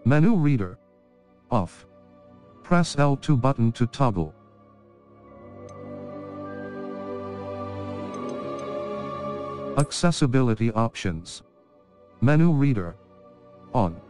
Menu reader. Off. Press L2 button to toggle. Accessibility options. Menu reader. On.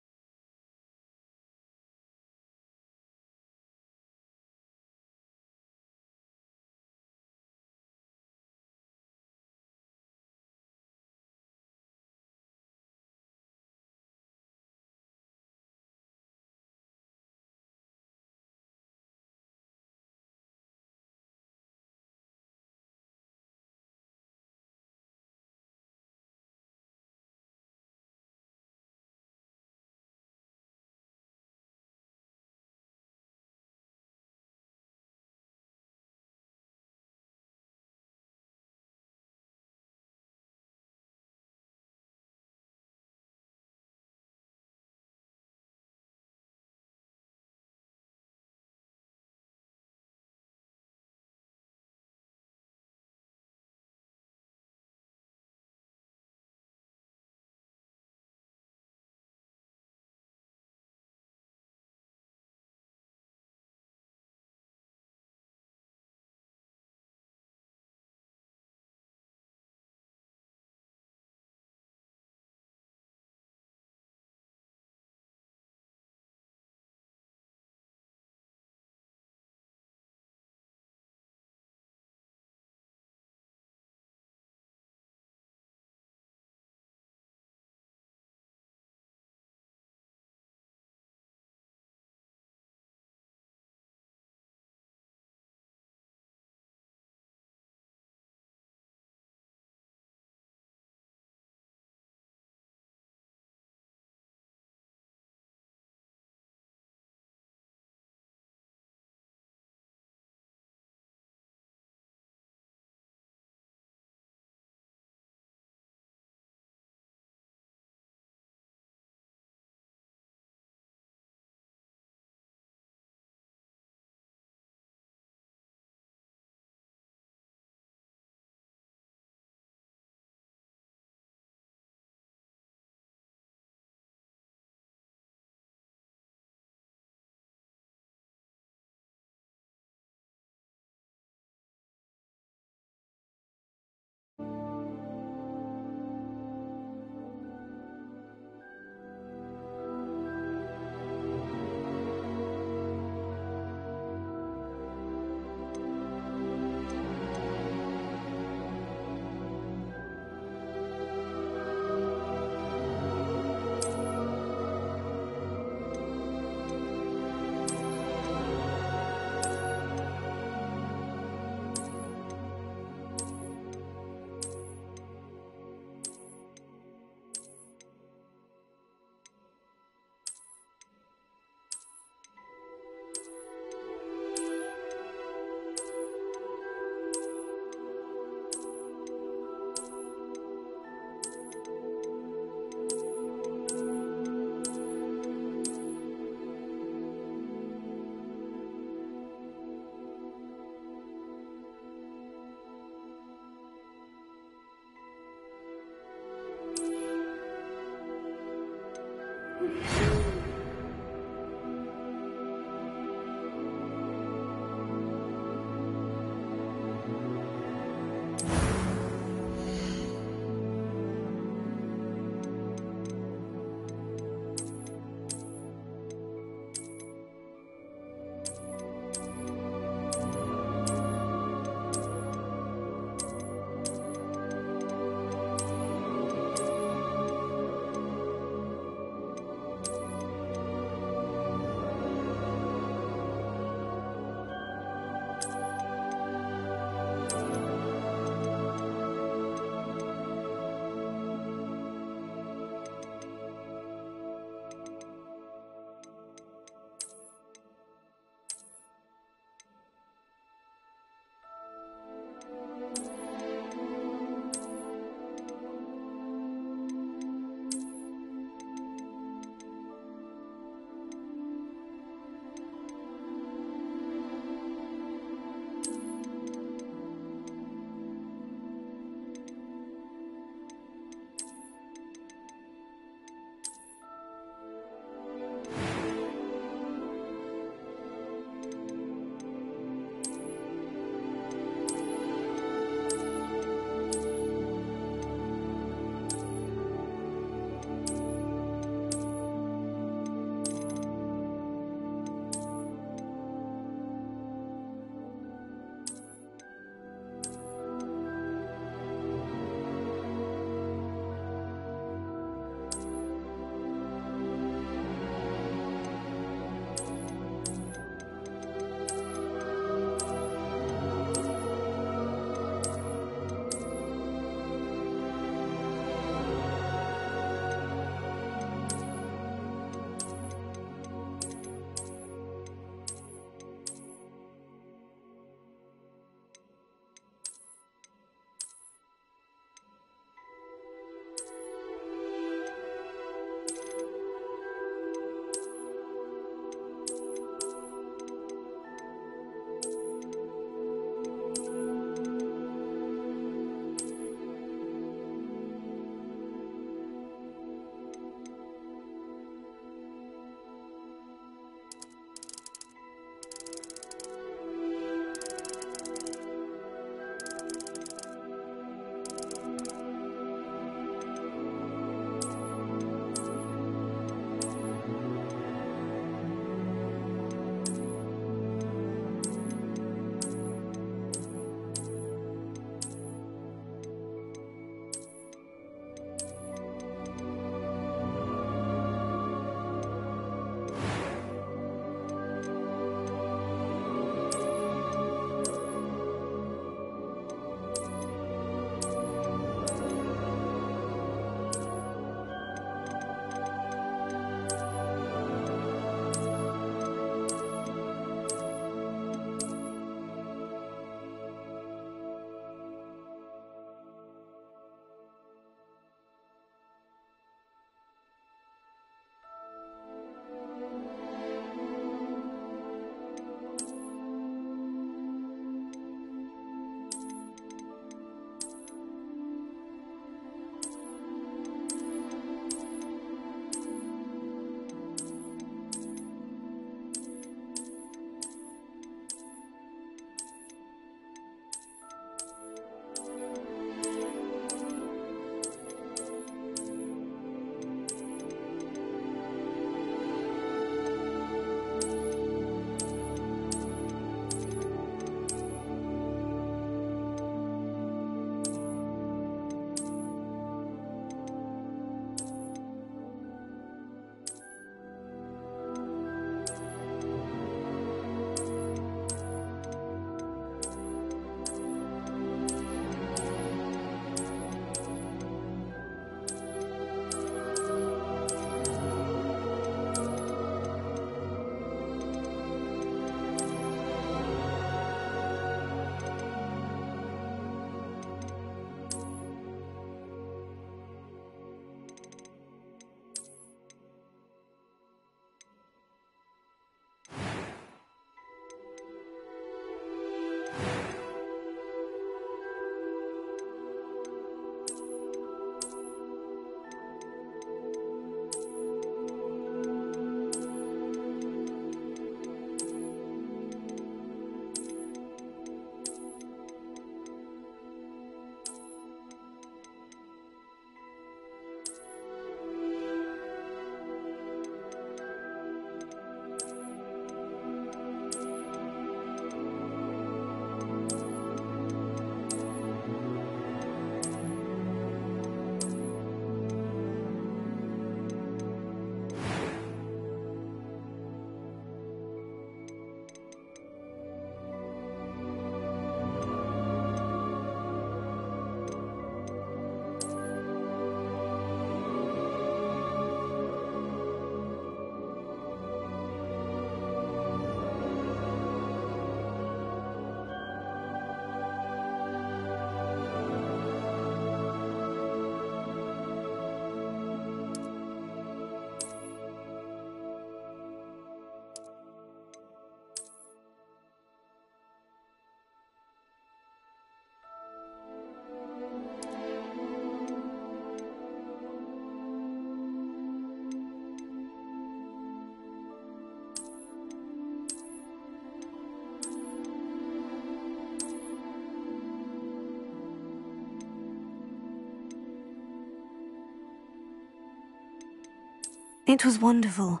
It was wonderful.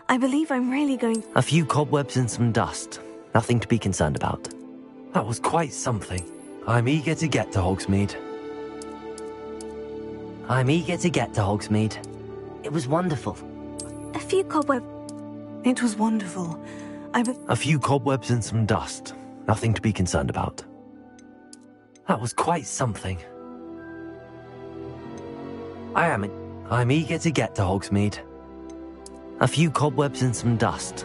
I believe I'm really going... A few cobwebs and some dust. Nothing to be concerned about. That was quite something. I'm eager to get to Hogsmeade. It was wonderful. A few cobwebs... It was wonderful. A few cobwebs and some dust. Nothing to be concerned about. That was quite something. I'm eager to get to Hogsmeade. A few cobwebs and some dust.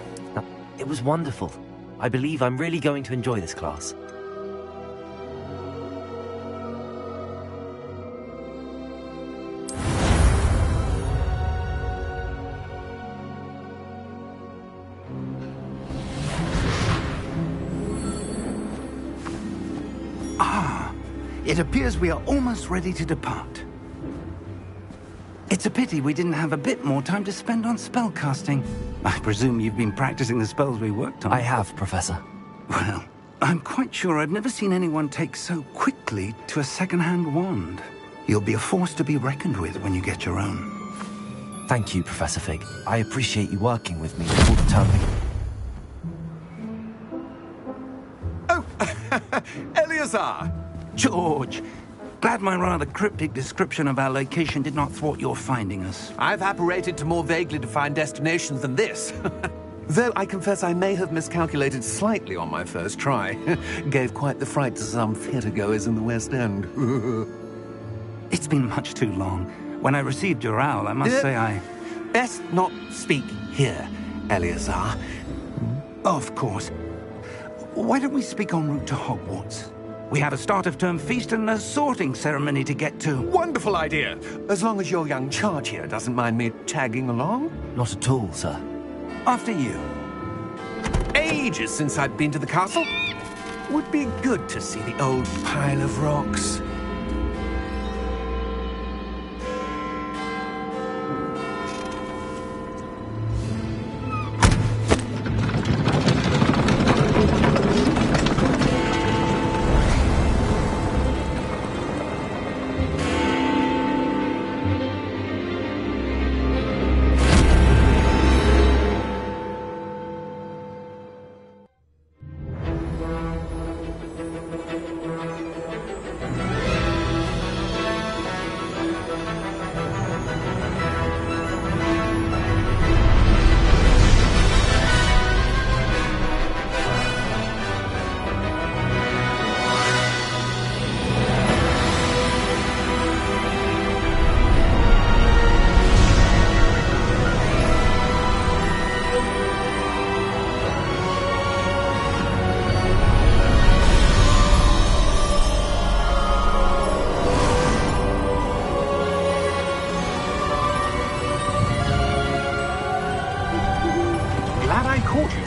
It was wonderful. I believe I'm really going to enjoy this class. It appears we are almost ready to depart. It's a pity we didn't have a bit more time to spend on spellcasting. I presume you've been practicing the spells we worked on. I have, Professor. Well, I'm quite sure I've never seen anyone take so quickly to a second-hand wand. You'll be a force to be reckoned with when you get your own. Thank you, Professor Fig. I appreciate you working with me before the term begins. Oh, Eleazar! George, glad my rather cryptic description of our location did not thwart your finding us. I've apparated to more vaguely defined destinations than this. Though I confess I may have miscalculated slightly on my first try. Gave quite the fright to some theatre-goers in the West End. It's been much too long. When I received your owl, I must say I... Best not speak here, Eleazar. Of course. Why don't we speak en route to Hogwarts? We have a start-of-term feast and a sorting ceremony to get to. Wonderful idea! As long as your young charge here doesn't mind me tagging along. Not at all, sir. After you. Ages since I'd been to the castle. Would be good to see the old pile of rocks.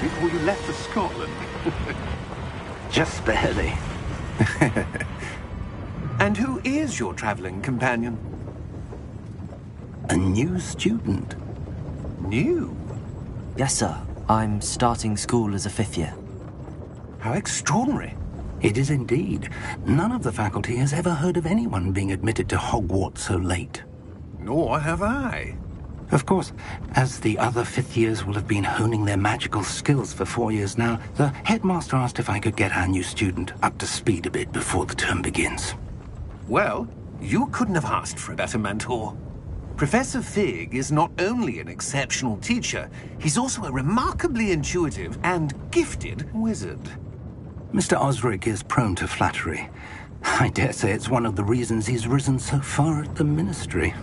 Before you left for Scotland. Just barely. And who is your traveling companion? A new student. New? Yes, sir. I'm starting school as a 5th year. How extraordinary. It is indeed. None of the faculty has ever heard of anyone being admitted to Hogwarts so late. Nor have I. Of course, as the other 5th years will have been honing their magical skills for 4 years now, the headmaster asked if I could get our new student up to speed a bit before the term begins. Well, you couldn't have asked for a better mentor. Professor Fig is not only an exceptional teacher, he's also a remarkably intuitive and gifted wizard. Mr. Osric is prone to flattery. I dare say it's one of the reasons he's risen so far at the Ministry.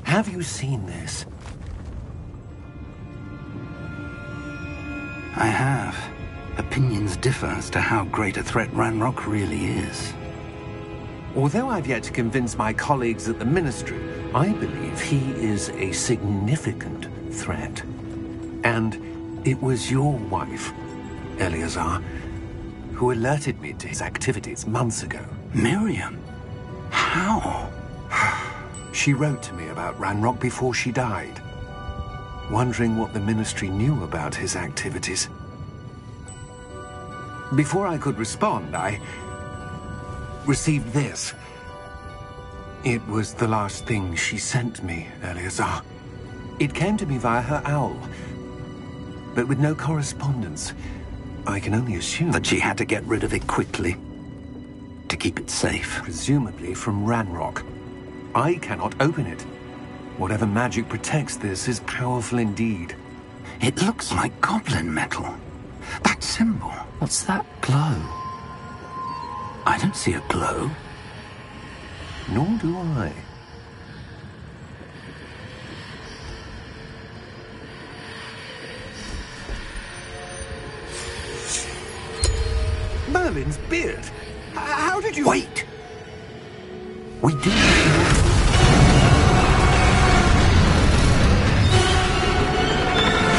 Have you seen this? I have. Opinions differ as to how great a threat Ranrock really is. Although I've yet to convince my colleagues at the Ministry, I believe he is a significant threat. And it was your wife, Eleazar, who alerted me to his activities months ago. Miriam? How? She wrote to me about Ranrock before she died, wondering what the Ministry knew about his activities. Before I could respond, I received this. It was the last thing she sent me, Eleazar. It came to me via her owl, but with no correspondence. I can only assume That she had to get rid of it quickly to keep it safe. presumably from Ranrock. I cannot open it. Whatever magic protects this is powerful indeed. It looks like goblin metal. That symbol. What's that glow? I don't see a glow. Nor do I. Merlin's beard. How did you... Wait! We do...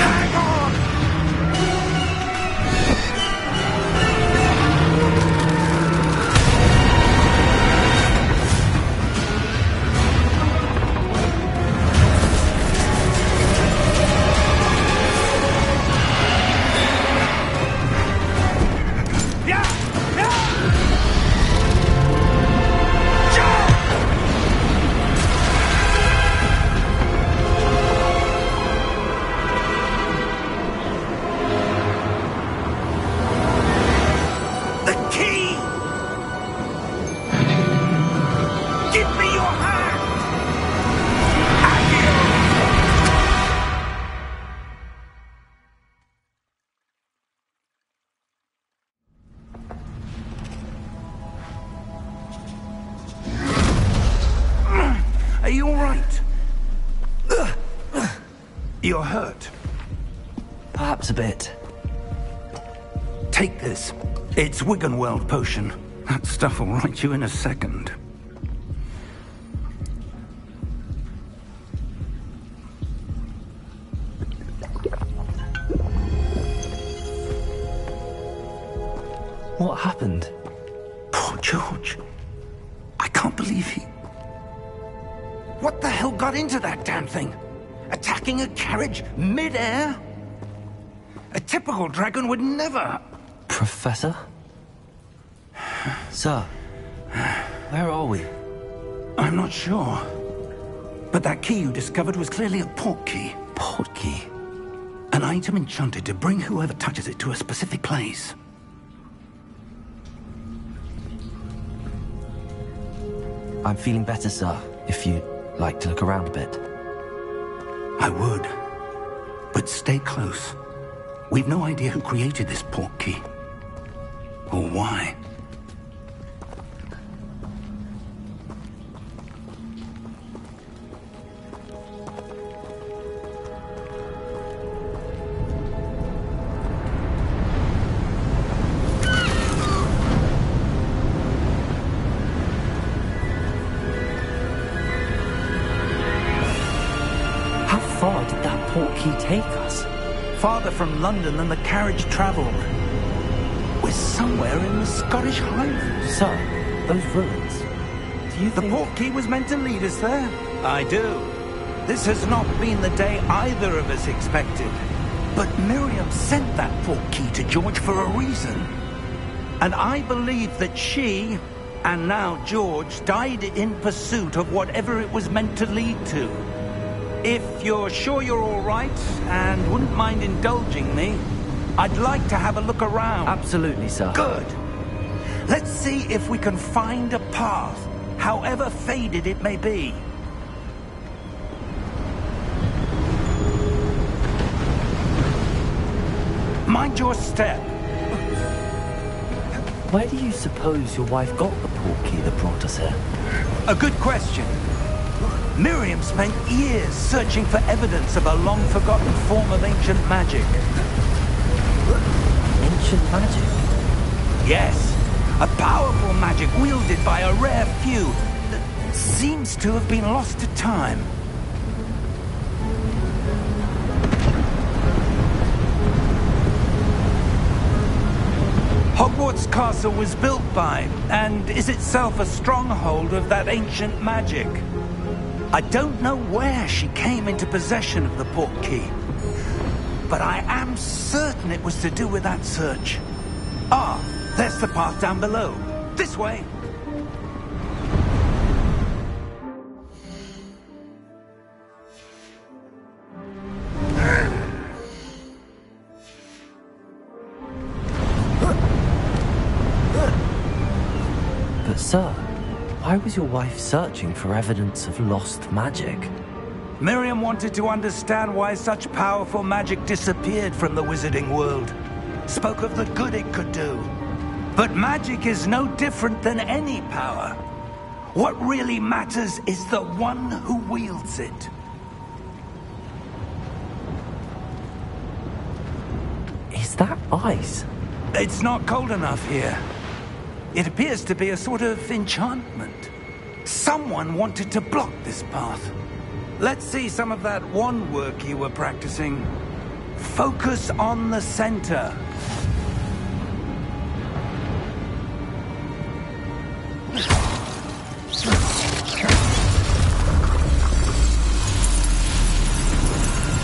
Hang on! Are you all right? You're hurt. Perhaps a bit. Take this. It's Wiggenweld potion. That stuff will right you in a second. What happened? Poor George. I can't believe he... What the hell got into that damn thing? Attacking a carriage mid-air? A typical dragon would never... Professor? Sir, where are we? I'm not sure. But that key you discovered was clearly a port key. Port key? An item enchanted to bring whoever touches it to a specific place. I'm feeling better, sir, if you'd like to look around a bit. I would. But stay close. We've no idea who created this port key. Or why. How far did that port key take us? Farther from London than the carriage travelled. We're somewhere in the Scottish Highlands. Sir, those ruins. Do you The think... port key was meant to lead us there? I do. This has not been the day either of us expected. But Miriam sent that port key to George for a reason. And I believe that she, and now George, died in pursuit of whatever it was meant to lead to. If you're sure you're all right, and wouldn't mind indulging me, I'd like to have a look around. Absolutely, sir. Good. Let's see if we can find a path, however faded it may be. Mind your step. Where do you suppose your wife got the port key that brought us here? A good question. Miriam spent years searching for evidence of a long-forgotten form of ancient magic. Ancient magic? Yes, a powerful magic wielded by a rare few that seems to have been lost to time. Hogwarts Castle was built by, and is itself a stronghold of that ancient magic. I don't know where she came into possession of the port key, but I am certain it was to do with that search. Ah, there's the path down below. This way. Sir, why was your wife searching for evidence of lost magic? Miriam wanted to understand why such powerful magic disappeared from the wizarding world. Spoke of the good it could do. But magic is no different than any power. What really matters is the one who wields it. Is that ice? It's not cold enough here. It appears to be a sort of enchantment. Someone wanted to block this path. Let's see some of that wand work you were practicing. Focus on the center.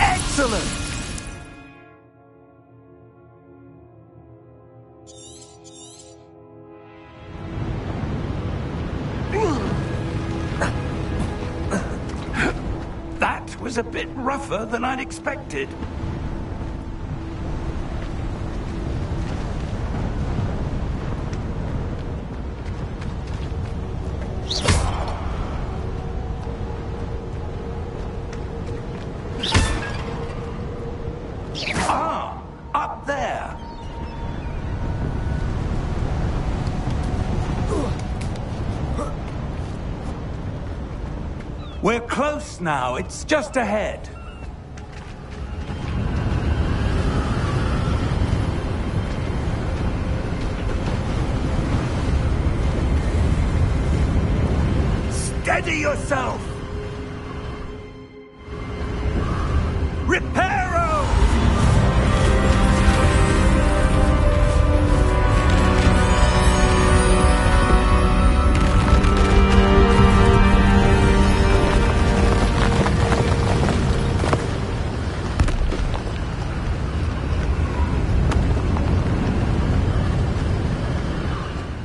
Excellent! That was a bit rougher than I'd expected. Ah, up there. We're close now. It's just ahead. Steady yourself. Reparo!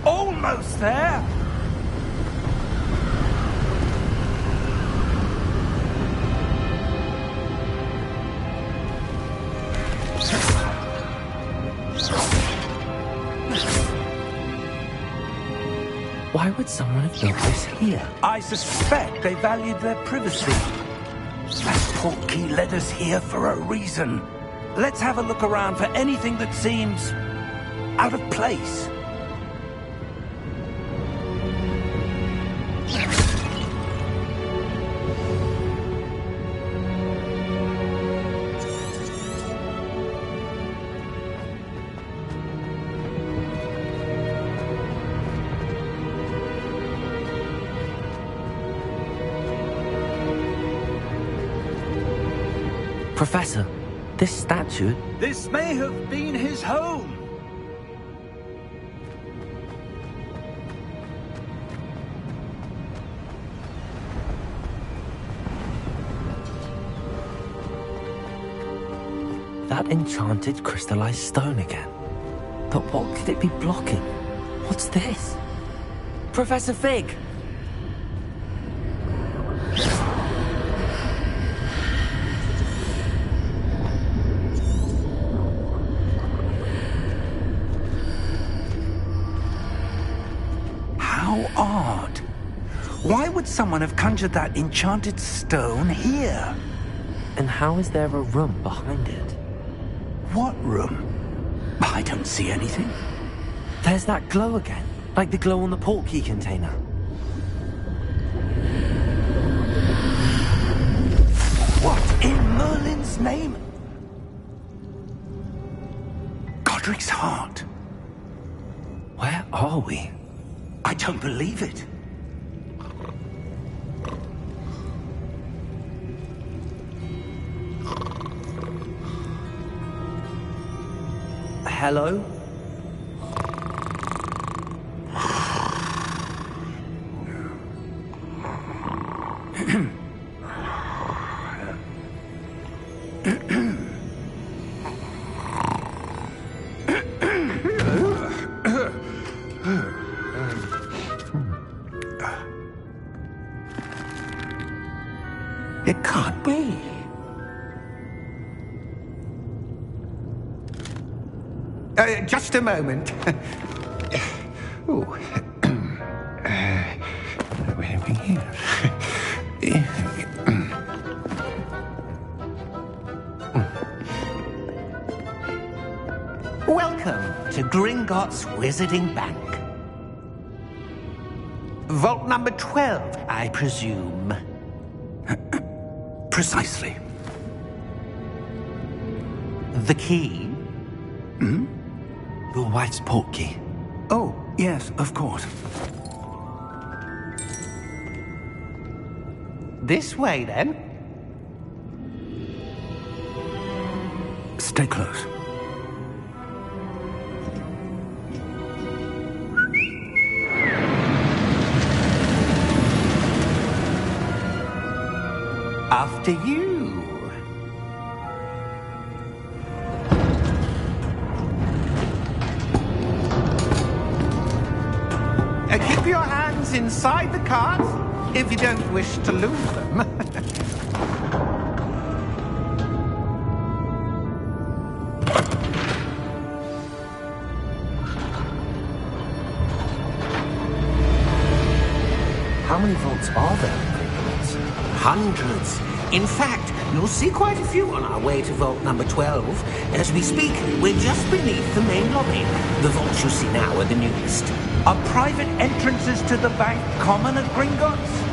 Almost there. Why would someone have built this here? I suspect they valued their privacy. That portkey led us here for a reason. Let's have a look around for anything that seems out of place. Professor, this statue... This may have been his home. That enchanted crystallized stone again. But what could it be blocking? What's this? Professor Fig! How odd. Why would someone have conjured that enchanted stone here? And how is there a room behind it? What room? I don't see anything. There's that glow again, like the glow on the portkey container. What in Merlin's name? Godric's heart. Where are we? I don't believe it. Hello? It can't be. Just a moment. Ooh. Welcome to Gringotts Wizarding Bank. Vault number 12, I presume. Precisely. The key? Your wife's portkey. Oh, yes, of course. This way, then. Stay close. After you. Keep your hands inside the cart if you don't wish to lose them. How many vaults are there in Gringotts? Hundreds. In fact, you'll see quite a few on our way to vault number 12. As we speak, we're just beneath the main lobby. The vaults you see now are the newest. Are private entrances to the bank common at Gringotts?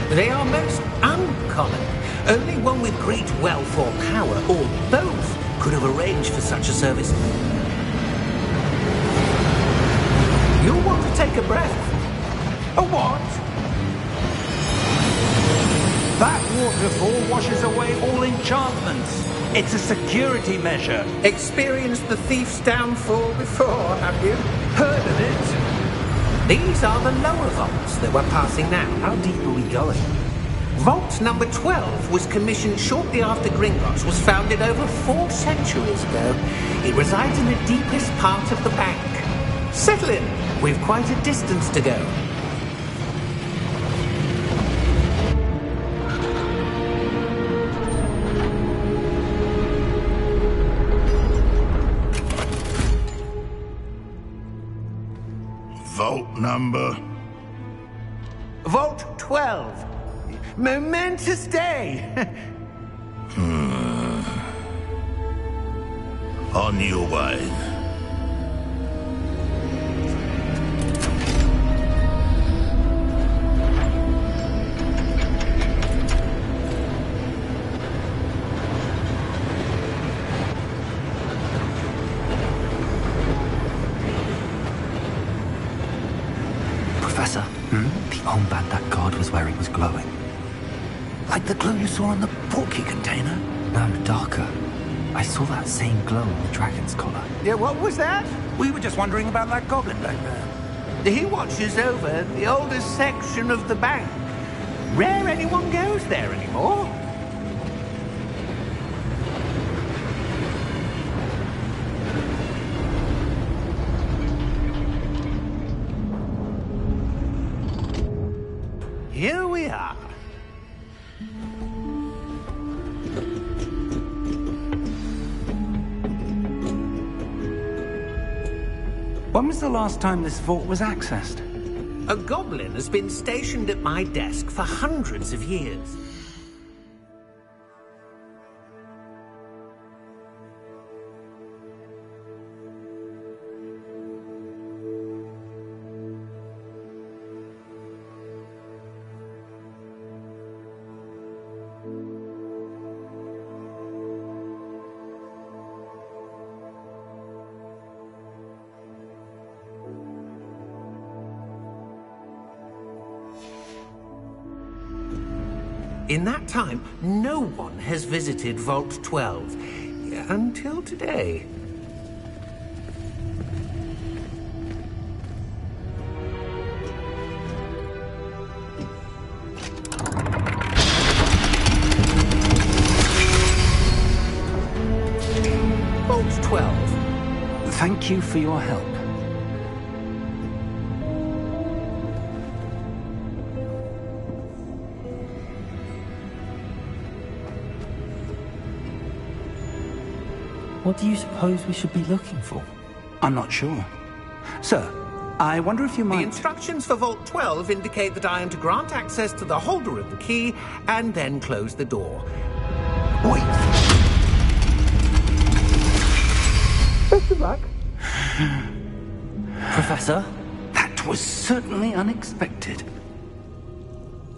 They are most uncommon. Only one with great wealth or power, or both, could have arranged for such a service. You'll want to take a breath. A what? That waterfall washes away all enchantments. It's a security measure. Experienced the thief's downfall before, have you? Heard of it? These are the lower vaults that we're passing now. How deep are we going? Vault number 12 was commissioned shortly after Gringotts was founded over 4 centuries ago. It resides in the deepest part of the bank. Settle in. We've quite a distance to go. Vault number? Vault 12. Momentous day. On your way. Professor, the armband that guard was wearing was glowing. Like the glow you saw in the portkey container? No, darker. I saw that same glow on the dragon's collar. Yeah, what was that? We were just wondering about that goblin back there. He watches over the oldest section of the bank. Rare anyone goes there anymore. Here we are. When was the last time this vault was accessed? A goblin has been stationed at my desk for hundreds of years. In that time, no one has visited Vault 12. Until today. Vault 12. Thank you for your help. What do you suppose we should be looking for? I'm not sure. Sir, I wonder if you The might... instructions for Vault 12 indicate that I am to grant access to the holder of the key and then close the door. Wait! Best of luck. Professor? That was certainly unexpected.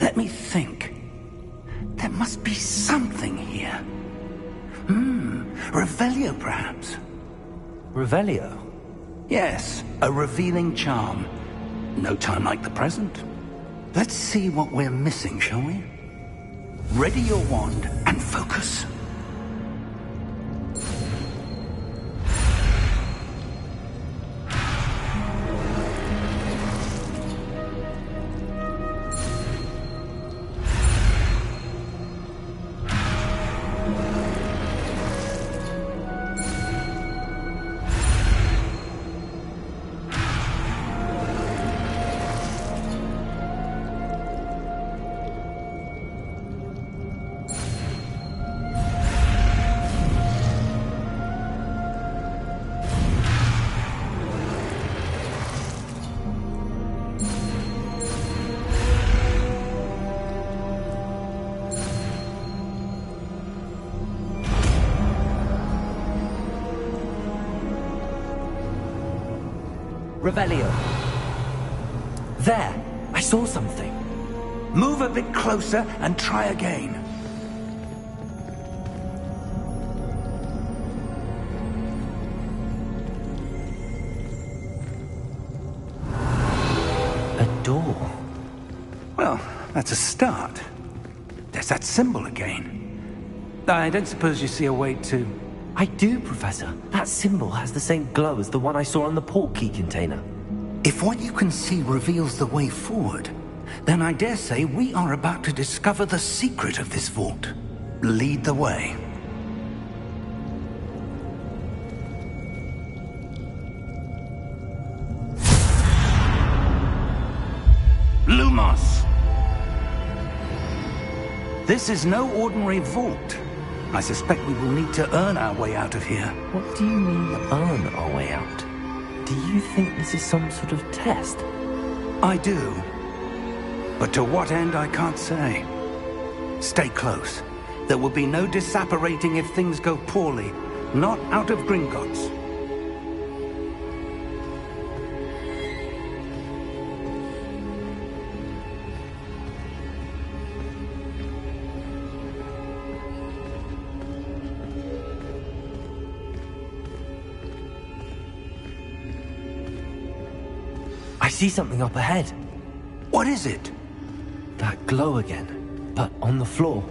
Let me think. There must be something here. Revelio, perhaps? Revelio? Yes, a revealing charm. No time like the present. Let's see what we're missing, shall we? Ready your wand and focus. Revelio. There! I saw something. Move a bit closer and try again. A door. Well, that's a start. There's that symbol again. I don't suppose you see a way to... I do, Professor. That symbol has the same glow as the one I saw on the portkey container. If what you can see reveals the way forward, then I dare say we are about to discover the secret of this vault. Lead the way. Lumos! This is no ordinary vault. I suspect we will need to earn our way out of here. What do you mean, earn our way out? Do you think this is some sort of test? I do. But to what end, I can't say. Stay close. There will be no disapparating if things go poorly. Not out of Gringotts. I see something up ahead. What is it? That glow again, but on the floor.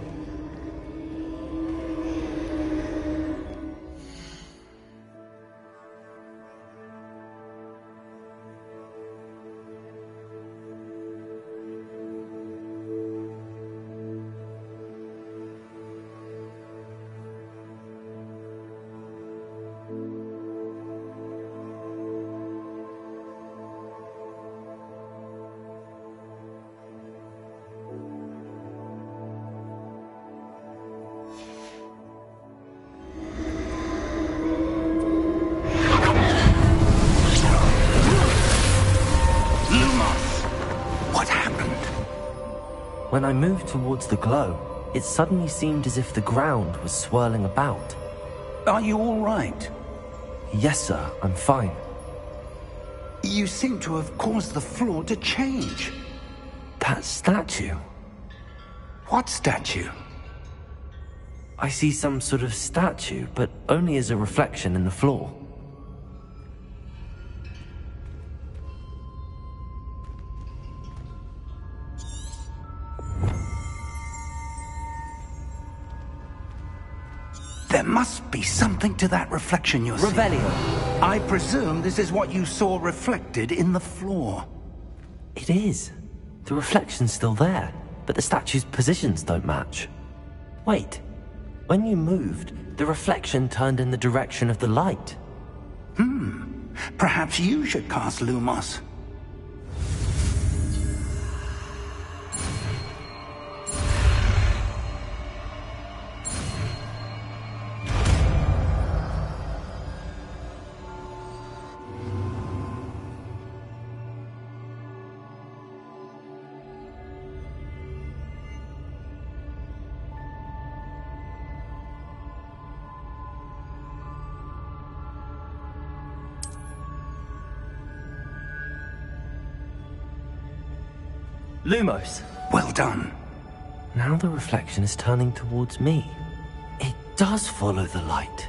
When I moved towards the glow, it suddenly seemed as if the ground was swirling about. Are you all right? Yes, sir, I'm fine. You seem to have caused the floor to change. That statue? What statue? I see some sort of statue, but only as a reflection in the floor. There must be something to that reflection you're seeing. Revelio. I presume this is what you saw reflected in the floor. It is. The reflection's still there, but the statue's positions don't match. Wait. When you moved, the reflection turned in the direction of the light. Perhaps you should cast Lumos. Lumos. Well done. Now the reflection is turning towards me. It does follow the light.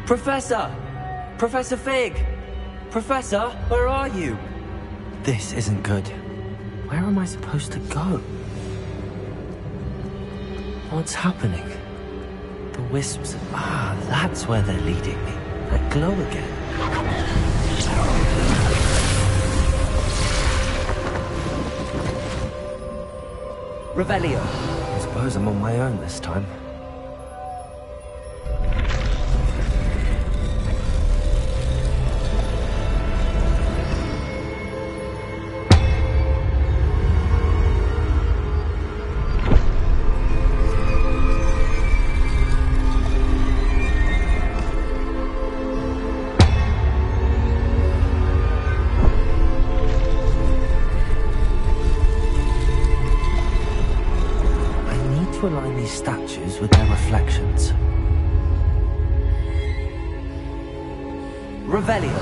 Professor! Professor Fig! Professor, where are you? This isn't good. Where am I supposed to go? What's happening? The wisps... Ah, that's where they're leading me. That glow again. Revelio. I suppose I'm on my own this time. Align these statues with their reflections. Revelio.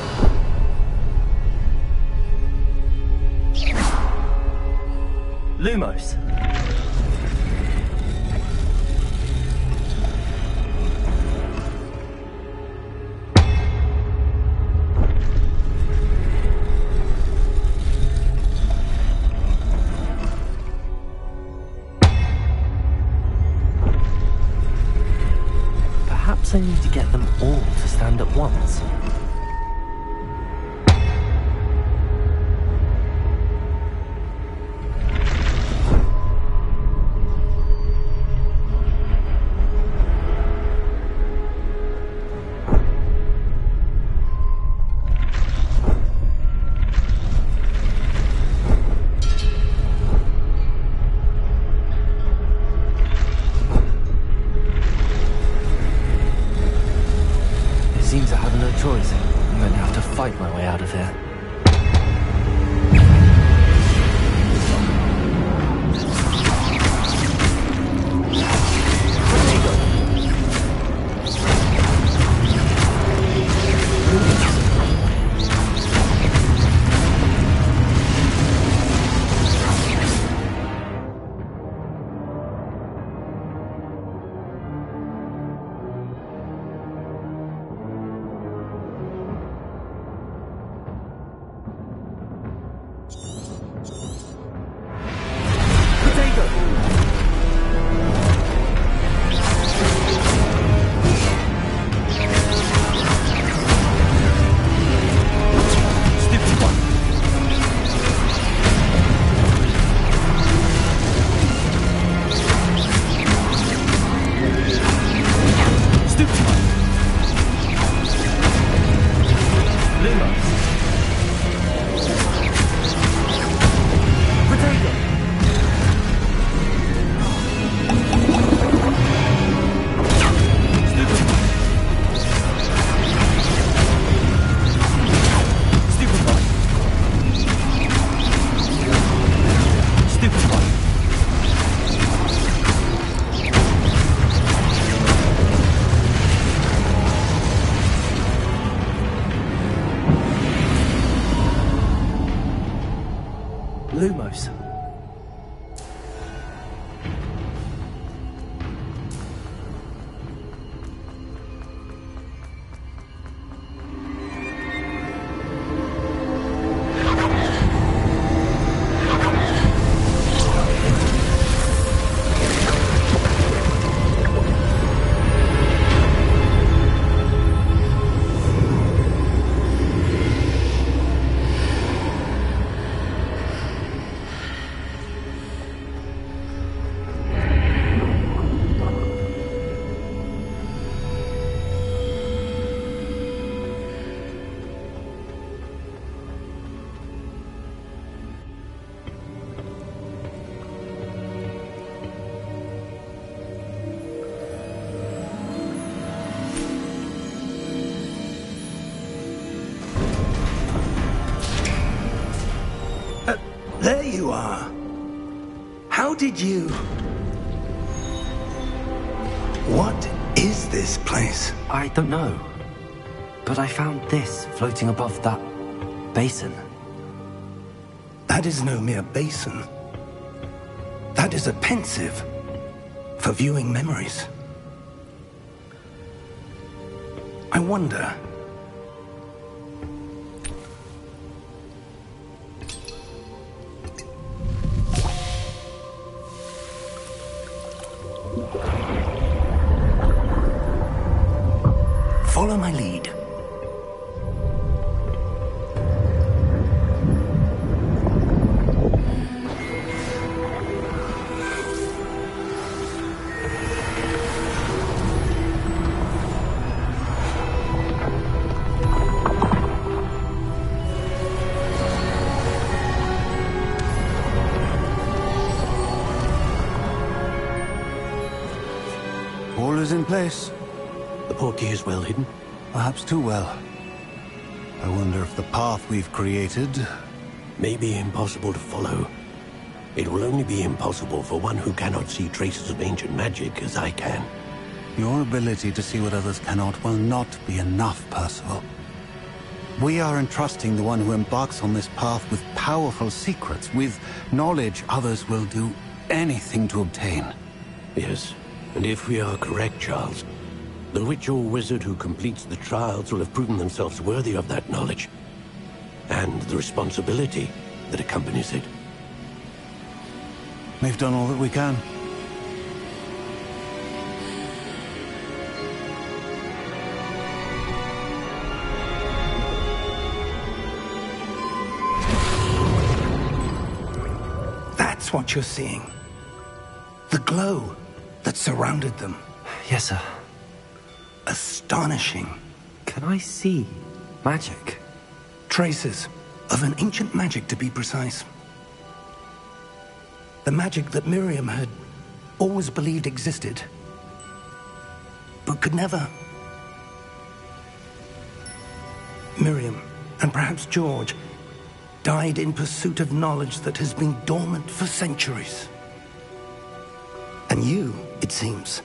Lumos. I need to get them all to stand at once. Seems I have no choice. I'm going to have to fight my way out of here. There you are. How did you... What is this place? I don't know. But I found this floating above that basin. That is no mere basin. That is a pensive for viewing memories. I wonder... Follow my lead. All is in place. The portkey is well hidden. Perhaps too well. I wonder if the path we've created... May be impossible to follow. It will only be impossible for one who cannot see traces of ancient magic as I can. Your ability to see what others cannot will not be enough, Percival. We are entrusting the one who embarks on this path with powerful secrets, with knowledge others will do anything to obtain. Yes, and if we are correct, Charles, the witch or wizard who completes the trials will have proven themselves worthy of that knowledge, and the responsibility that accompanies it. We've done all that we can. That's what you're seeing. The glow that surrounded them. Yes, sir. Astonishing. Can I see magic? Traces of an ancient magic, to be precise. The magic that Miriam had always believed existed, but could never. Miriam, and perhaps George, died in pursuit of knowledge that has been dormant for centuries. And you, it seems,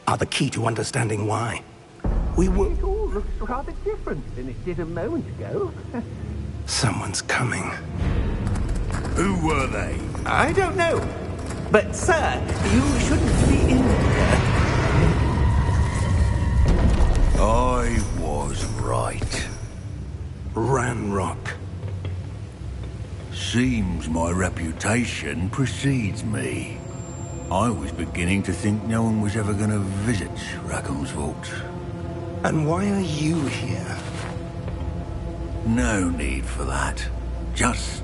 are the key to understanding why. We were... It all looks rather different than it did a moment ago. Someone's coming. Who were they? I don't know. But, sir, you shouldn't be in here. I was right. Ranrock. Seems my reputation precedes me. I was beginning to think no one was ever going to visit Rackham's vault. And why are you here? No need for that. Just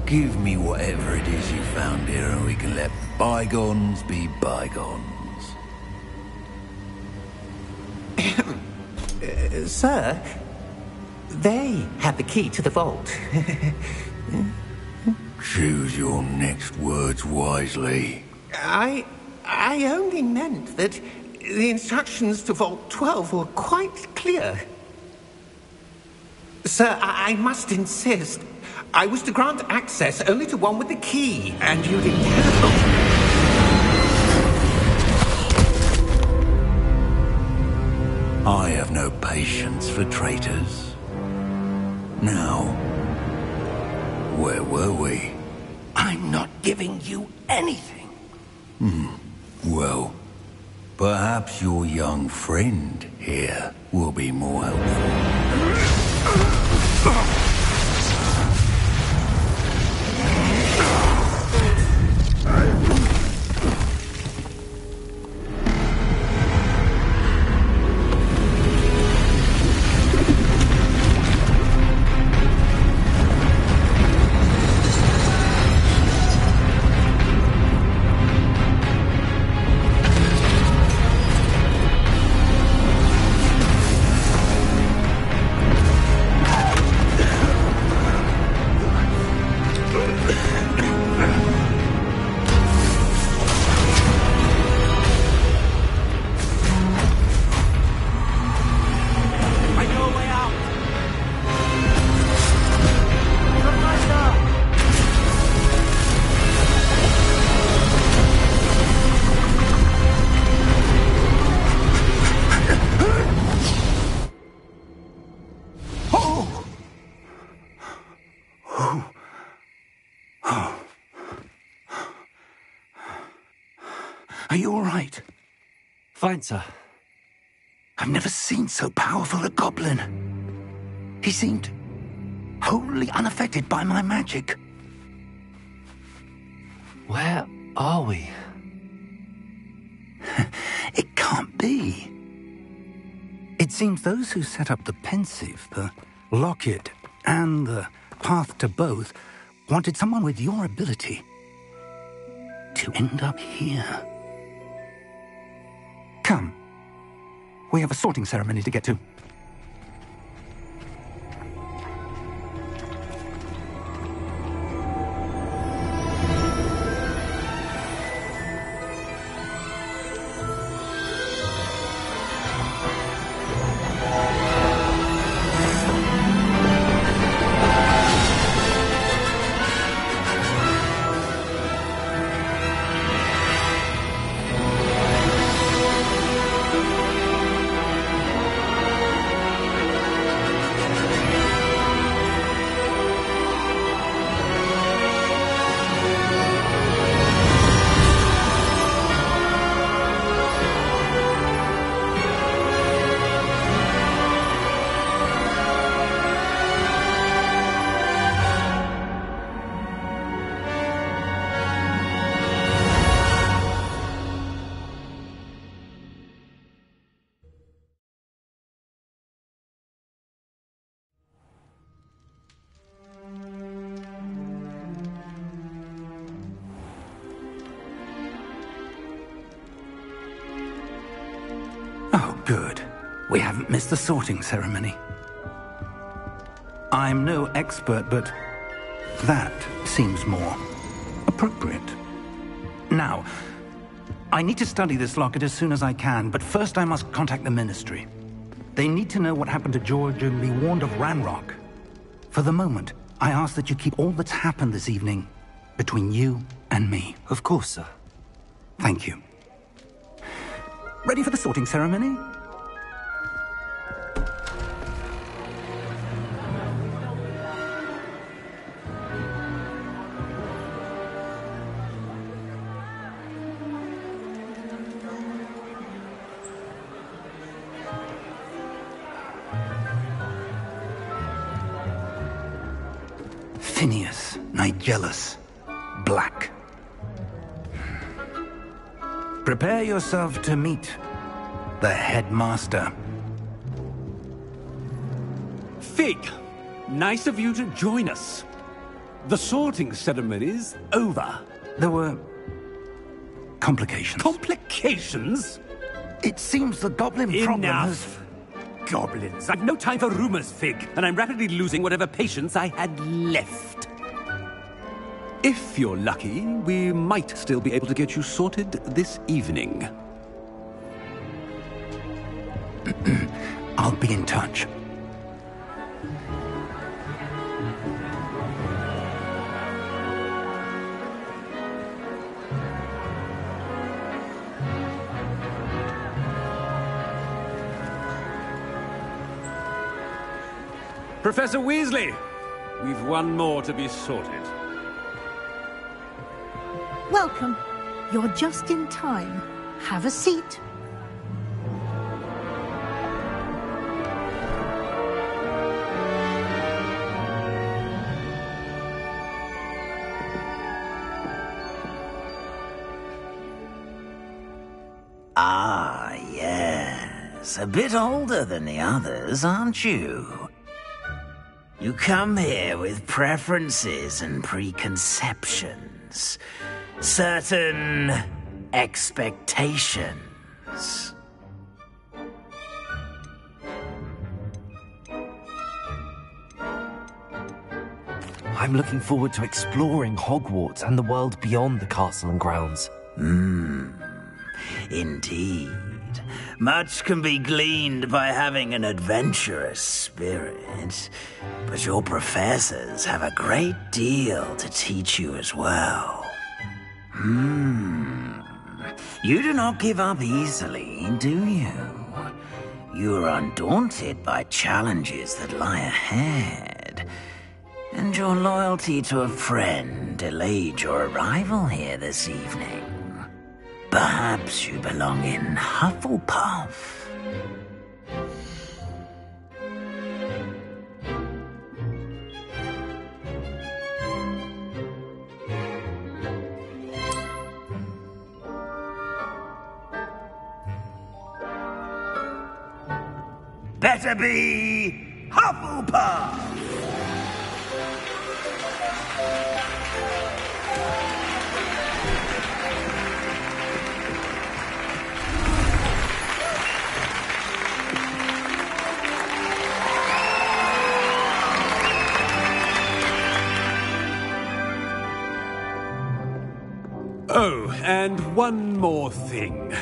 give me whatever it is you found here and we can let bygones be bygones. Sir, they have the key to the vault. Choose your next words wisely. I only meant that the instructions to Vault 12 were quite clear. Sir, I must insist. I was to grant access only to one with the key, and you didn't have... I have no patience for traitors. Now, where were we? I'm not giving you anything. Well, perhaps your young friend here will be more helpful. right? Fine, sir. I've never seen so powerful a goblin. He seemed wholly unaffected by my magic. Where are we? It can't be. It seems those who set up the pensive, the locket, and the path to both wanted someone with your ability to end up here. Come. We have a sorting ceremony to get to. Good. We haven't missed the sorting ceremony. I'm no expert, but that seems more appropriate. Now, I need to study this locket as soon as I can, but first I must contact the Ministry. They need to know what happened to George and be warned of Ranrock. For the moment, I ask that you keep all that's happened this evening between you and me. Of course, sir. Thank you. Ready for the sorting ceremony? Phineas, Nigellus, Black. Prepare yourself to meet the headmaster. Fig, nice of you to join us. The sorting ceremony's over. There were complications. Complications? It seems the goblin problem has... Enough! Goblins. I've no time for rumors, Fig, and I'm rapidly losing whatever patience I had left. If you're lucky, we might still be able to get you sorted this evening. I'll be in touch. Professor Weasley, we've one more to be sorted. Welcome. You're just in time. Have a seat. Ah, yes. A bit older than the others, aren't you? You come here with preferences and preconceptions. Certain expectations. I'm looking forward to exploring Hogwarts and the world beyond the castle and grounds. Indeed. Much can be gleaned by having an adventurous spirit, but your professors have a great deal to teach you as well. You do not give up easily, do you? You are undaunted by challenges that lie ahead, and your loyalty to a friend delayed your arrival here this evening. Perhaps you belong in Hufflepuff. Better be Hufflepuff! Oh, and one more thing.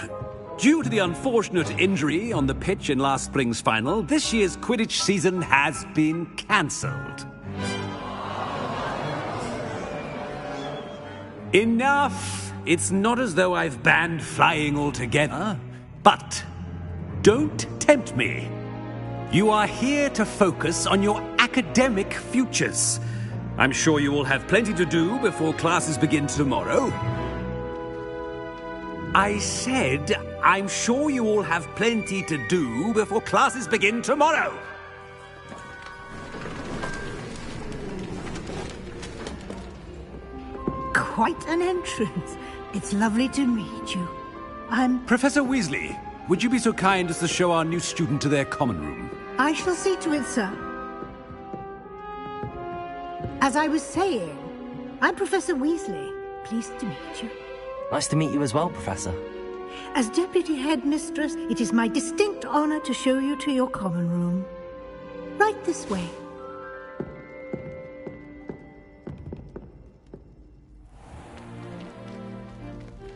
Due to the unfortunate injury on the pitch in last spring's final, this year's Quidditch season has been cancelled. Enough! It's not as though I've banned flying altogether, but don't tempt me. You are here to focus on your academic futures. I'm sure you will have plenty to do before classes begin tomorrow. I said, I'm sure you all have plenty to do before classes begin tomorrow. Quite an entrance. It's lovely to meet you. I'm... Professor Weasley, would you be so kind as to show our new student to their common room? I shall see to it, sir. As I was saying, I'm Professor Weasley. Pleased to meet you. Nice to meet you as well, Professor. As Deputy Headmistress, it is my distinct honor to show you to your common room. Right this way.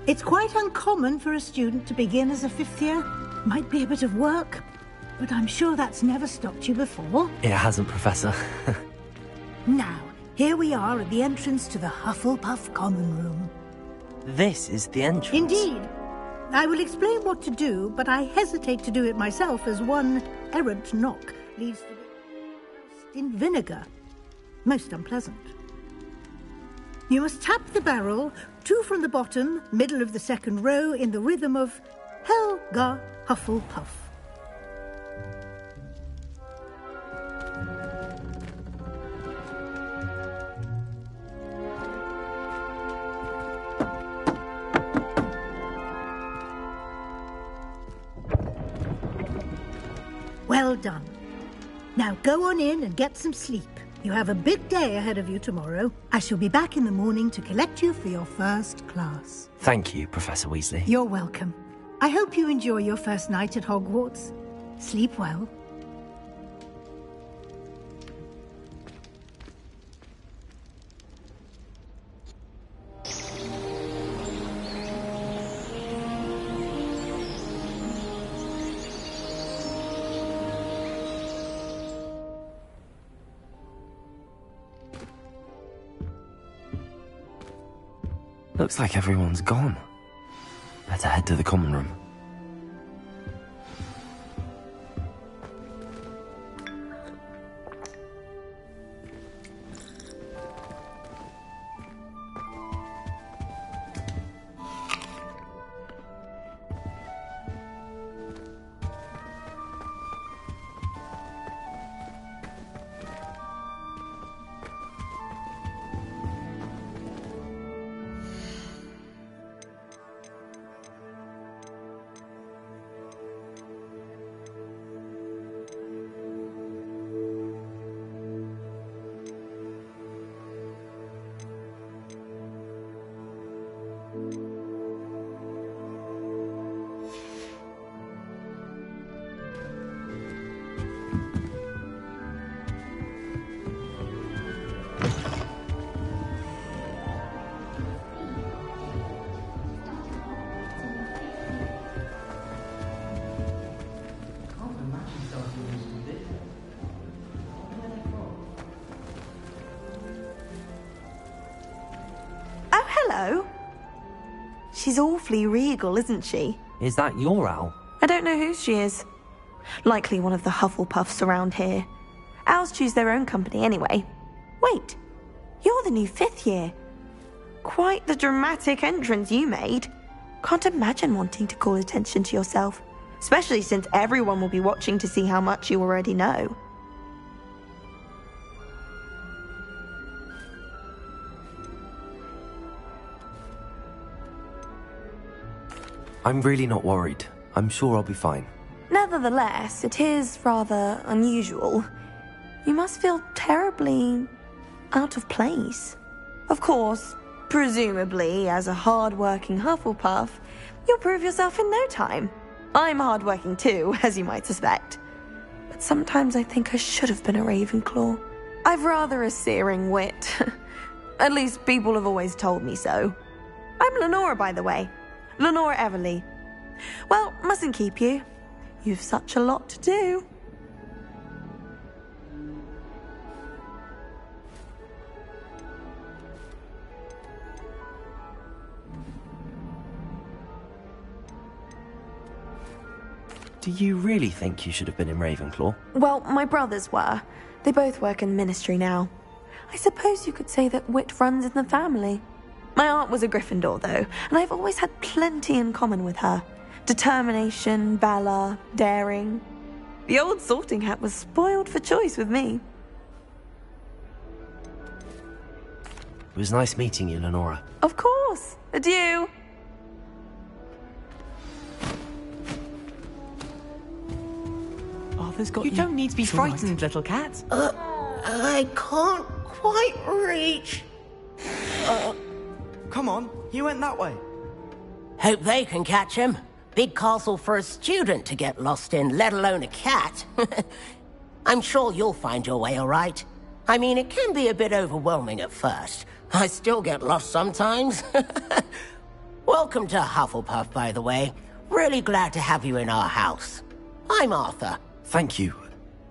It's quite uncommon for a student to begin as a fifth year. Might be a bit of work, but I'm sure that's never stopped you before. It hasn't, Professor. Now, here we are at the entrance to the Hufflepuff common room. This is the entrance. Indeed. I will explain what to do, but I hesitate to do it myself as one errant knock leads to be in vinegar. Most unpleasant. You must tap the barrel, 2 from the bottom, middle of the second row, in the rhythm of Helga Hufflepuff. Well done. Now go on in and get some sleep. You have a big day ahead of you tomorrow. I shall be back in the morning to collect you for your first class. Thank you, Professor Weasley. You're welcome. I hope you enjoy your first night at Hogwarts. Sleep well. Looks like everyone's gone. Better head to the common room. Hello. She's awfully regal, isn't she? Is that your owl? I don't know who she is. Likely one of the Hufflepuffs around here. Owls choose their own company anyway. Wait, you're the new 5th year. Quite the dramatic entrance you made. Can't imagine wanting to call attention to yourself, especially since everyone will be watching to see how much you already know. I'm really not worried. I'm sure I'll be fine. Nevertheless, it is rather unusual. You must feel terribly out of place. Of course, presumably, as a hard-working Hufflepuff, you'll prove yourself in no time. I'm hard-working too, as you might suspect. But sometimes I think I should have been a Ravenclaw. I've rather a searing wit. At least people have always told me so. I'm Lenora, by the way. Lenora Everly. Well, mustn't keep you. You've such a lot to do. Do you really think you should have been in Ravenclaw? Well, my brothers were. They both work in ministry now. I suppose you could say that wit runs in the family. My aunt was a Gryffindor, though, and I've always had plenty in common with her. Determination, valor, daring. The old sorting hat was spoiled for choice with me. It was nice meeting you, Lenora. Of course. Adieu. Arthur's got You don't need to be frightened, little cat. I can't quite reach. Come on, you went that way. Hope they can catch him. Big castle for a student to get lost in, let alone a cat. I'm sure you'll find your way all right. I mean, it can be a bit overwhelming at first. I still get lost sometimes. Welcome to Hufflepuff, by the way. Really glad to have you in our house. I'm Arthur. Thank you.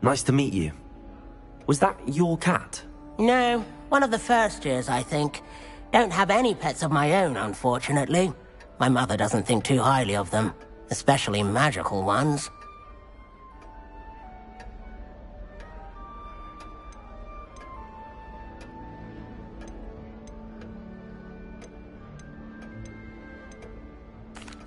Nice to meet you. Was that your cat? No, one of the first years, I think. Don't have any pets of my own, unfortunately. My mother doesn't think too highly of them, especially magical ones.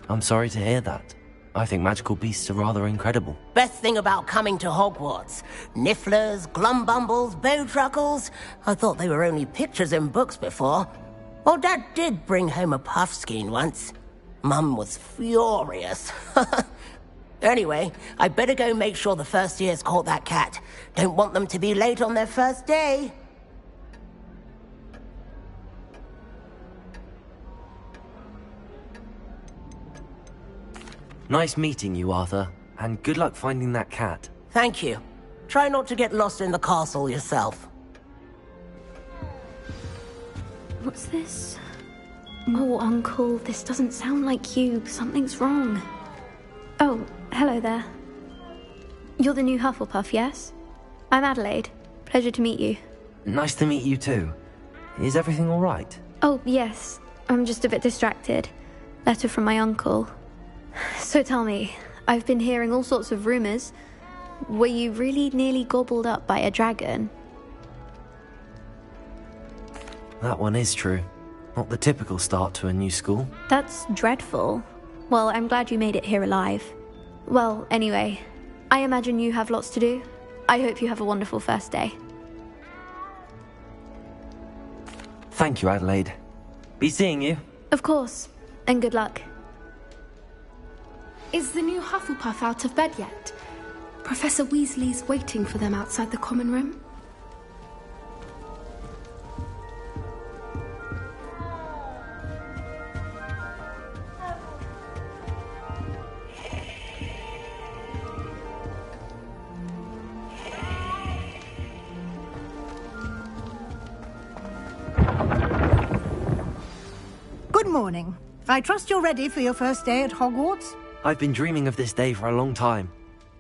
I'm sorry to hear that. I think magical beasts are rather incredible. Best thing about coming to Hogwarts. Nifflers, Glumbumbles, Bowtruckles. I thought they were only pictures in books before. Well, Dad did bring home a Puffskein once. Mum was furious. Anyway, I better go make sure the first years caught that cat. Don't want them to be late on their first day. Nice meeting you, Arthur. And good luck finding that cat. Thank you. Try not to get lost in the castle yourself. What's this? Oh, Uncle, this doesn't sound like you. Something's wrong. Oh, hello there. You're the new Hufflepuff, yes? I'm Adelaide. Pleasure to meet you. Nice to meet you too. Is everything all right? Oh, yes. I'm just a bit distracted. Letter from my uncle. So tell me, I've been hearing all sorts of rumors. Were you really nearly gobbled up by a dragon? That one is true. Not the typical start to a new school. That's dreadful. Well, I'm glad you made it here alive. Well, anyway, I imagine you have lots to do. I hope you have a wonderful first day. Thank you, Adelaide. Be seeing you. Of course, and good luck. Is the new Hufflepuff out of bed yet? Professor Weasley's waiting for them outside the common room. Good morning. I trust you're ready for your first day at Hogwarts? I've been dreaming of this day for a long time.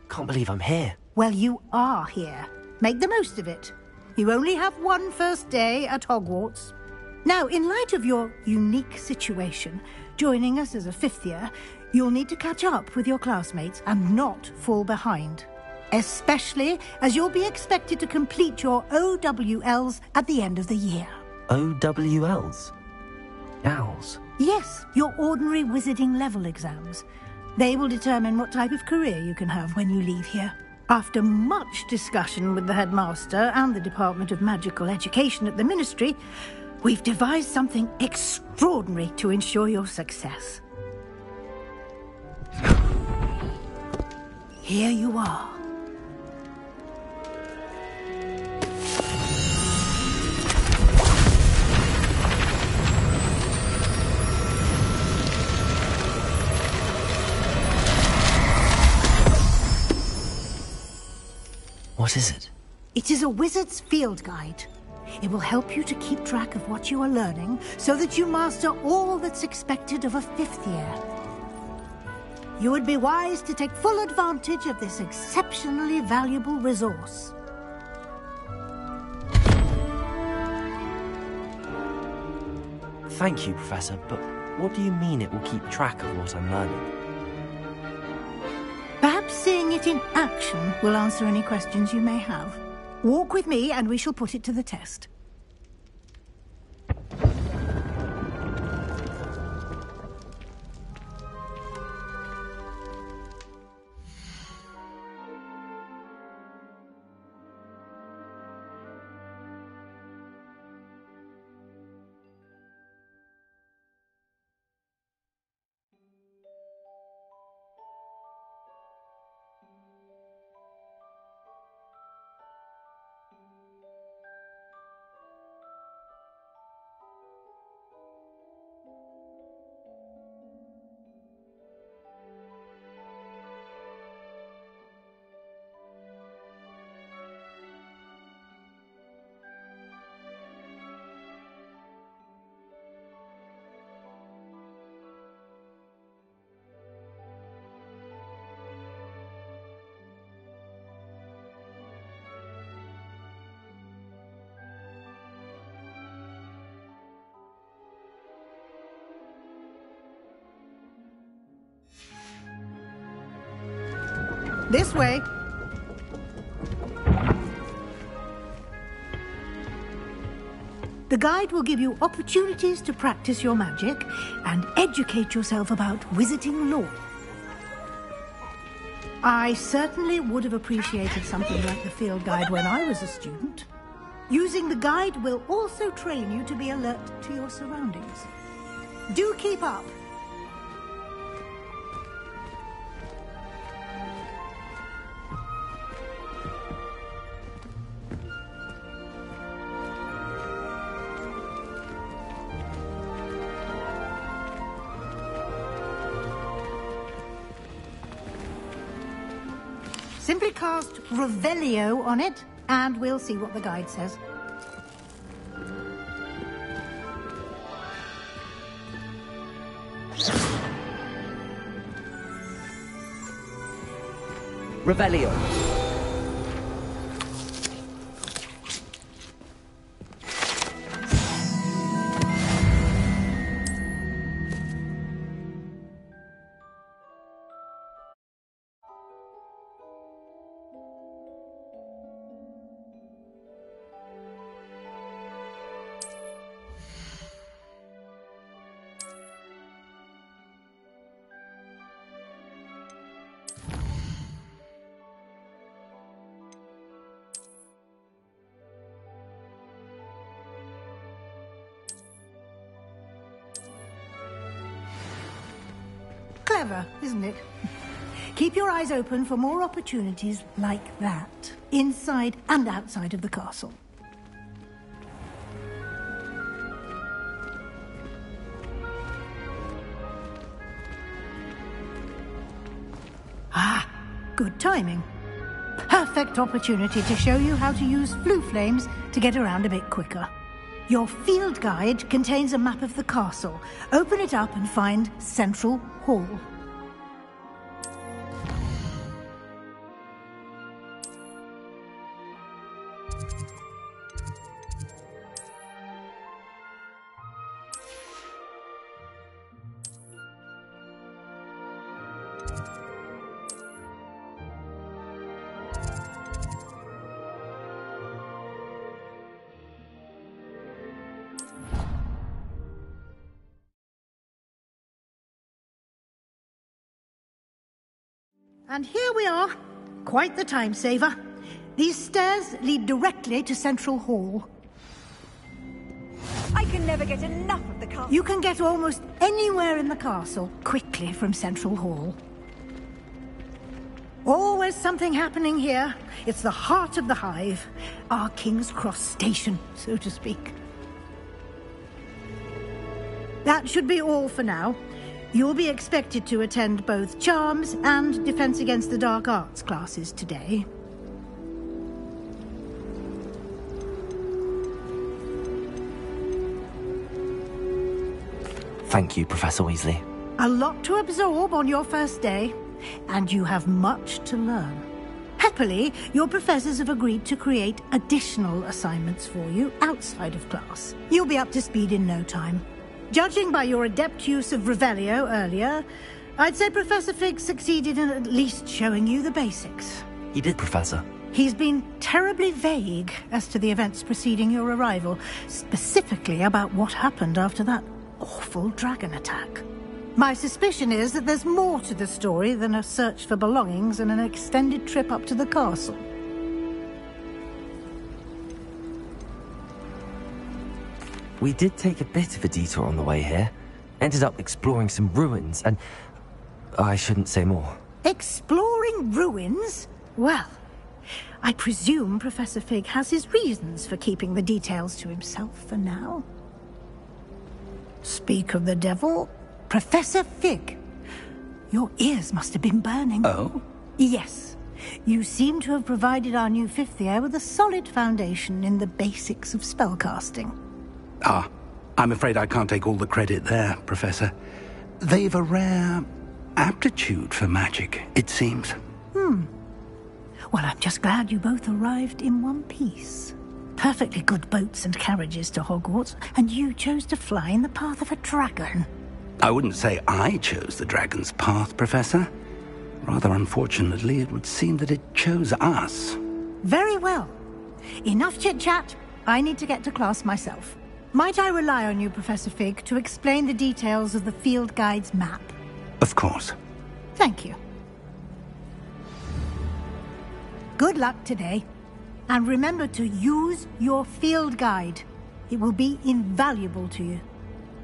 Can't believe I'm here. Well, you are here. Make the most of it. You only have one first day at Hogwarts. Now, in light of your unique situation, joining us as a fifth year, you'll need to catch up with your classmates and not fall behind. Especially as you'll be expected to complete your OWLs at the end of the year. OWLs? Owls? Yes, your ordinary wizarding level exams. They will determine what type of career you can have when you leave here. After much discussion with the headmaster and the Department of Magical Education at the Ministry, we've devised something extraordinary to ensure your success. Here you are. What is it? It is a wizard's field guide. It will help you to keep track of what you are learning so that you master all that's expected of a 5th year. You would be wise to take full advantage of this exceptionally valuable resource. Thank you, Professor, but what do you mean it will keep track of what I'm learning? Perhaps seeing it in action will answer any questions you may have. Walk with me and we shall put it to the test. This way. The guide will give you opportunities to practice your magic and educate yourself about wizarding lore. I certainly would have appreciated something like the field guide when I was a student. Using the guide will also train you to be alert to your surroundings. Do keep up. Simply cast Revelio on it, and we'll see what the guide says. Revelio. Clever, isn't it? Keep your eyes open for more opportunities like that, inside and outside of the castle. Ah, good timing. Perfect opportunity to show you how to use flue flames to get around a bit quicker. Your field guide contains a map of the castle. Open it up and find Central Hall. And here we are. Quite the time saver. These stairs lead directly to Central Hall. I can never get enough of the castle. You can get almost anywhere in the castle quickly from Central Hall. Always something happening here. It's the heart of the hive. Our King's Cross station, so to speak. That should be all for now. You'll be expected to attend both Charms and Defense Against the Dark Arts classes today. Thank you, Professor Weasley. A lot to absorb on your first day, and you have much to learn. Happily, your professors have agreed to create additional assignments for you outside of class. You'll be up to speed in no time. Judging by your adept use of Revelio earlier, I'd say Professor Fig succeeded in at least showing you the basics. He did, Professor. He's been terribly vague as to the events preceding your arrival, specifically about what happened after that awful dragon attack. My suspicion is that there's more to the story than a search for belongings and an extended trip up to the castle. We did take a bit of a detour on the way here. Ended up exploring some ruins, and I shouldn't say more. Exploring ruins? Well, I presume Professor Fig has his reasons for keeping the details to himself for now. Speak of the devil, Professor Fig. Your ears must have been burning. Oh? Yes. You seem to have provided our new fifth year with a solid foundation in the basics of spellcasting. Ah, I'm afraid I can't take all the credit there, Professor. They've a rare aptitude for magic, it seems. Well, I'm just glad you both arrived in one piece. Perfectly good boats and carriages to Hogwarts, and you chose to fly in the path of a dragon. I wouldn't say I chose the dragon's path, Professor. Rather unfortunately, it would seem that it chose us. Very well. Enough chit-chat. I need to get to class myself. Might I rely on you, Professor Fig, to explain the details of the field guide's map? Of course. Thank you. Good luck today. And remember to use your field guide. It will be invaluable to you.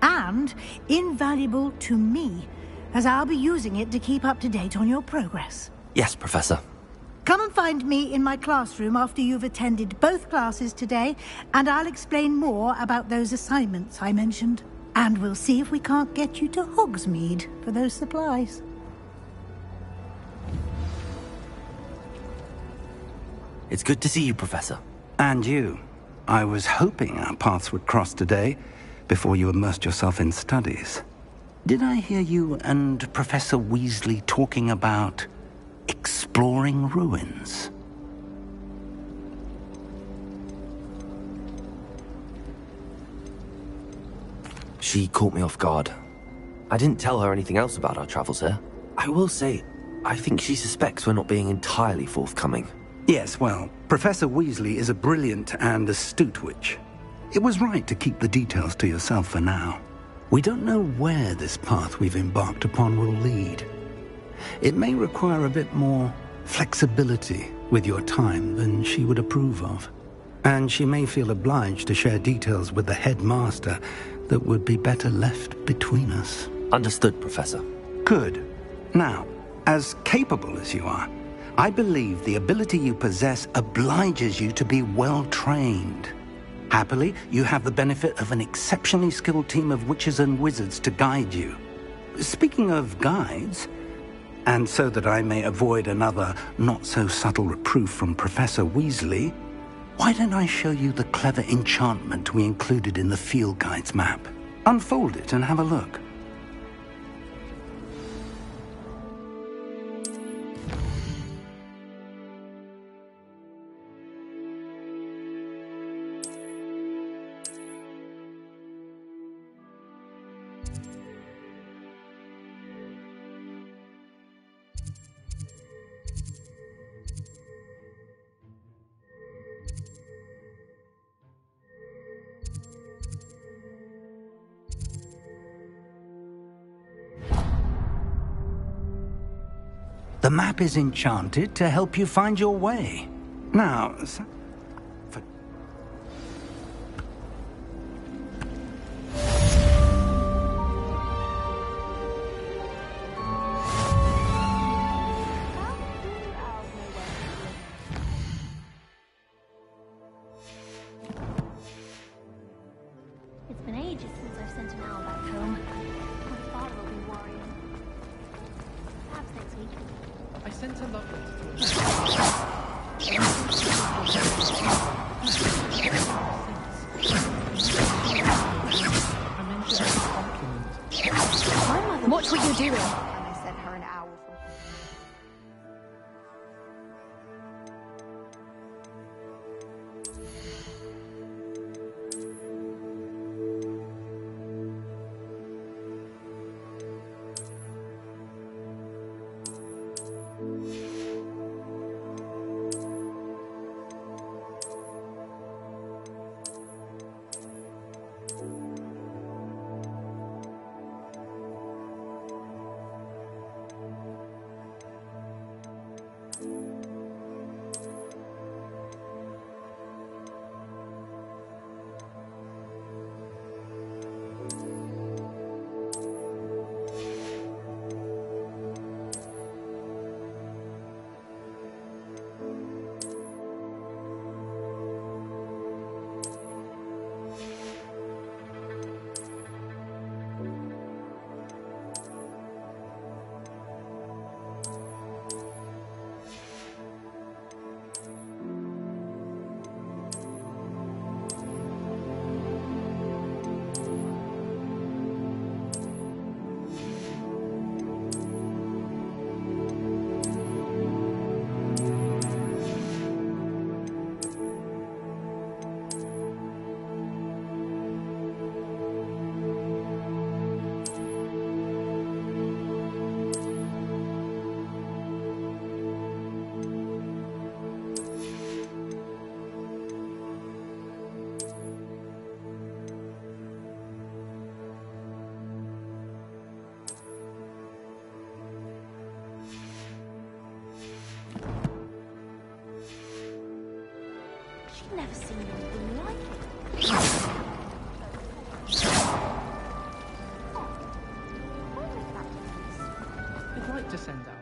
And invaluable to me, as I'll be using it to keep up to date on your progress. Yes, Professor. Come and find me in my classroom after you've attended both classes today, and I'll explain more about those assignments I mentioned. And we'll see if we can't get you to Hogsmeade for those supplies. It's good to see you, Professor. And you. I was hoping our paths would cross today, before you immersed yourself in studies. Did I hear you and Professor Weasley talking about exploring ruins? She caught me off guard. I didn't tell her anything else about our travels here. I will say, I think she suspects we're not being entirely forthcoming. Yes, well, Professor Weasley is a brilliant and astute witch. It was right to keep the details to yourself for now. We don't know where this path we've embarked upon will lead. It may require a bit more flexibility with your time than she would approve of. And she may feel obliged to share details with the headmaster that would be better left between us. Understood, Professor. Good. Now, as capable as you are, I believe the ability you possess obliges you to be well trained. Happily, you have the benefit of an exceptionally skilled team of witches and wizards to guide you. Speaking of guides, and so that I may avoid another not-so-subtle reproof from Professor Weasley, why don't I show you the clever enchantment we included in the field guide's map? Unfold it and have a look. The map is enchanted to help you find your way. Now, It's been ages since I've sent an owl back home. My father will be worrying. Perhaps next week. I sent a love letter to I mentioned a compliment. My mother. Watch what you're doing. And I sent her an owl from. She'd never seen anything like it. I'd like to send out.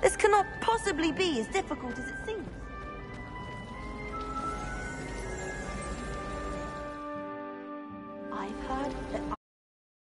This cannot possibly be as difficult as it seems.